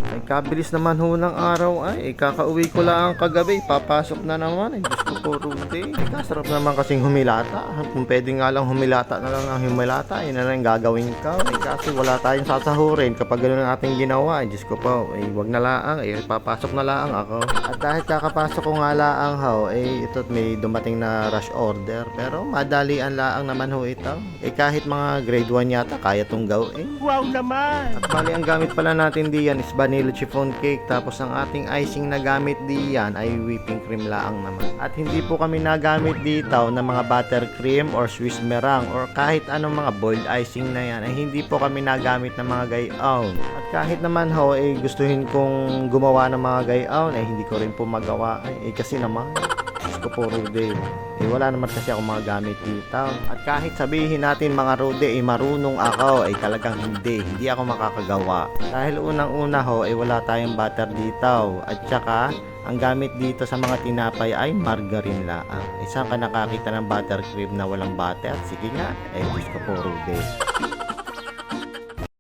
Ay kabilis naman ho ng araw ay kakauwi ko lang kagabi, papasok na naman. Ay Diyos ko po Rudy, ay kasarap naman kasing humilata. Kung pwede nga lang humilata na lang ang humilata, yun na lang gagawin ka. Ay kasi wala tayong sasahurin kapag gano'n ang ating ginawa. Ay Diyos ko po, ay wag na laang, ay papasok na laang ako. At dahil kakapasok ko nga laang ho, ay ito't may dumating na rush order. Pero madalian laang naman ho ito. Eh kahit mga grade 1 yata, kaya tong gawin. Wow naman! At bali ang gamit pala natin diyan is vanilla chiffon cake, tapos ang ating icing na gamit diyan ay whipping cream laang naman. At hindi po kami nagamit dito ng mga buttercream or Swiss meringue or kahit anong mga boiled icing na yan, ay hindi po kami nagamit ng mga gayaon. At kahit naman ho ay gustuhin kong gumawa ng mga gayaon ay hindi ko rin po magawa kasi naman Diyos ko po Rudy. Wala naman kasi ako mga gamit dito. At kahit sabihin natin mga Rudy marunong ako, ay talagang hindi ako makakagawa. Dahil unang-una ho ay wala tayong butter dito. At saka ang gamit dito sa mga tinapay ay margarine laang. Isang ka nakakita ng buttercream na walang butter? Sige nga, Diyos ko po Rudy.